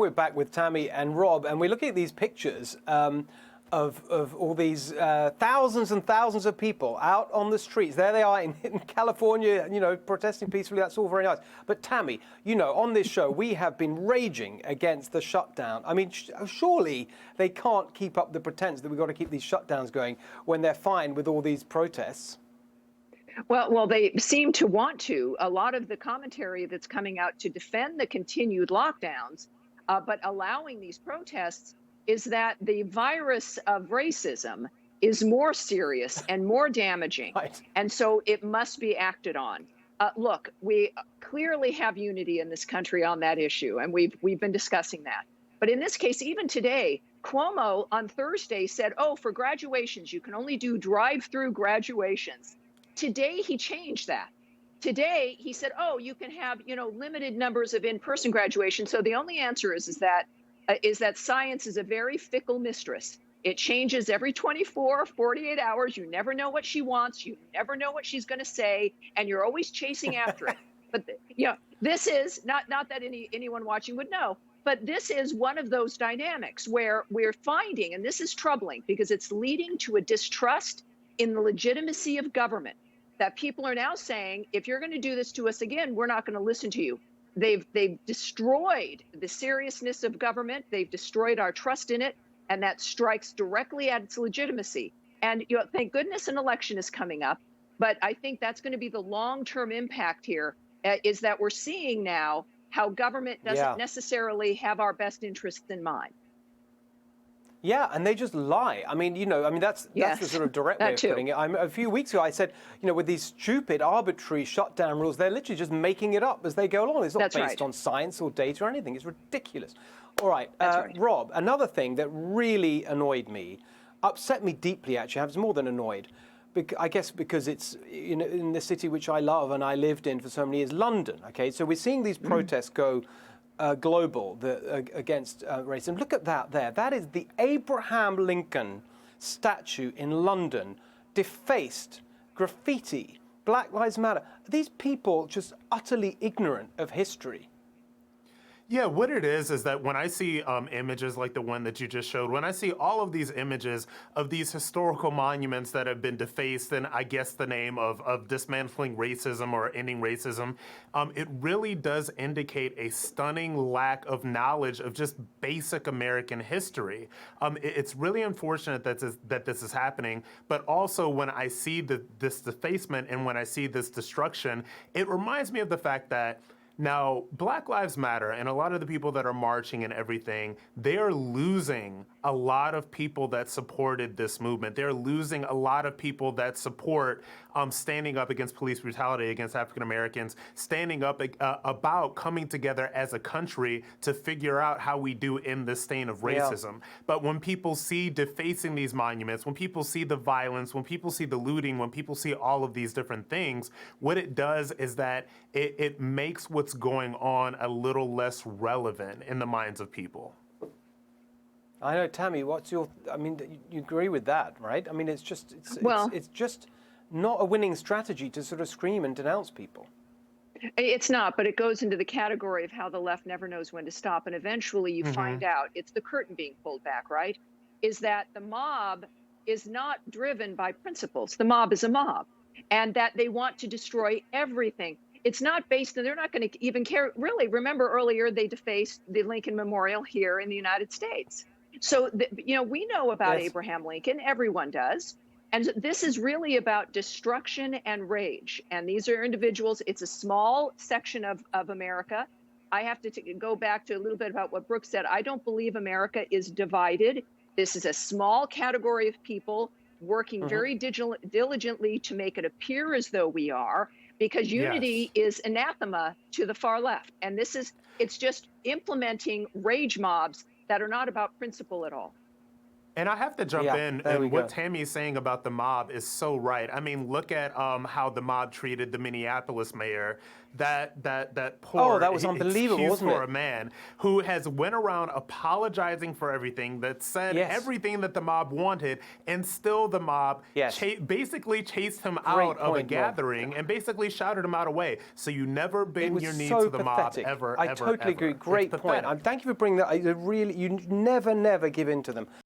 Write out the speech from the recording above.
We're back with Tammy and Rob, and we're looking at these pictures of all these thousands and thousands of people out on the streets. There they are in California, protesting peacefully. That's all very nice. But Tammy, on this show, we have been raging against the shutdown. I mean, surely they can't keep up the pretense that we've got to keep these shutdowns going when they're fine with all these protests. Well, they seem to want to. A lot of the commentary that's coming out to defend the continued lockdowns, but allowing these protests, is that the virus of racism is more serious and more damaging. Right. And so it must be acted on. Look, we clearly have unity in this country on that issue, and we've been discussing that. But in this case, even today, Cuomo on Thursday said, for graduations, you can only do drive-through graduations. Today, he changed that. Today, he said, you can have, limited numbers of in-person graduation. So the only answer is that science is a very fickle mistress. It changes every 24, 48 hours. You never know what she wants. You never know what she's going to say, and you're always chasing after it. But this is not that anyone watching would know, but this is one of those dynamics where we're finding, and this is troubling because it's leading to a distrust in the legitimacy of government, that people are now saying, if you're going to do this to us again, we're not going to listen to you. They've destroyed the seriousness of government. They've destroyed our trust in it, and that strikes directly at its legitimacy. And thank goodness an election is coming up, but I think that's going to be the long-term impact here, is that we're seeing now how government doesn't necessarily have our best interests in mind. Yeah, and they just lie. I mean, that's the sort of direct way of putting it. A few weeks ago, I said, with these stupid, arbitrary shutdown rules, they're literally just making it up as they go along. It's not based on science or data or anything. It's ridiculous. All right, Rob, another thing that really annoyed me, upset me deeply, actually, I was more than annoyed, I guess because it's in the city which I love and I lived in for so many years, London. Okay, so we're seeing these protests go global against racism. Look at that there. That is the Abraham Lincoln statue in London, defaced, graffiti, Black Lives Matter. These people just utterly ignorant of history. Yeah, what it is that when I see images like the one that you just showed, when I see all of these images of these historical monuments that have been defaced in, I guess, the name of dismantling racism or ending racism, it really does indicate a stunning lack of knowledge of just basic American history. It's really unfortunate that this is happening, but also when I see this defacement and when I see this destruction, it reminds me of the fact that now, Black Lives Matter and a lot of the people that are marching and everything, they are losing a lot of people that supported this movement. They're losing a lot of people that support standing up against police brutality against African Americans, standing up about coming together as a country to figure out how we do end this stain of racism. Yeah. But when people see defacing these monuments, when people see the violence, when people see the looting, when people see all of these different things, what it does is that it makes what's going on a little less relevant in the minds of people. I know, Tammy, you agree with that, right? I mean, it's just not a winning strategy to sort of scream and denounce people. It's not, but it goes into the category of how the left never knows when to stop. And eventually you find out it's the curtain being pulled back, right? Is that the mob is not driven by principles. The mob is a mob, and that they want to destroy everything. It's not based, and they're not going to even care. Really, remember earlier they defaced the Lincoln Memorial here in the United States. So, we know about Abraham Lincoln. Everyone does. And this is really about destruction and rage. And these are individuals. It's a small section of America. I have to go back to a little bit about what Brooke said. I don't believe America is divided. This is a small category of people working very diligently to make it appear as though we are, because unity is anathema to the far left. And it's just implementing rage mobs that are not about principle at all. And I have to jump in, and what Tammy's saying about the mob is so right. I mean, look at how the mob treated the Minneapolis mayor. That poor, that was unbelievable, wasn't it? For a man who has went around apologizing for everything, that said everything that the mob wanted, and still the mob basically chased him out of a gathering and basically shouted him out away. So you never bend your knee to the mob ever. I totally agree. Great point. Thank you for bringing that. You never give in to them.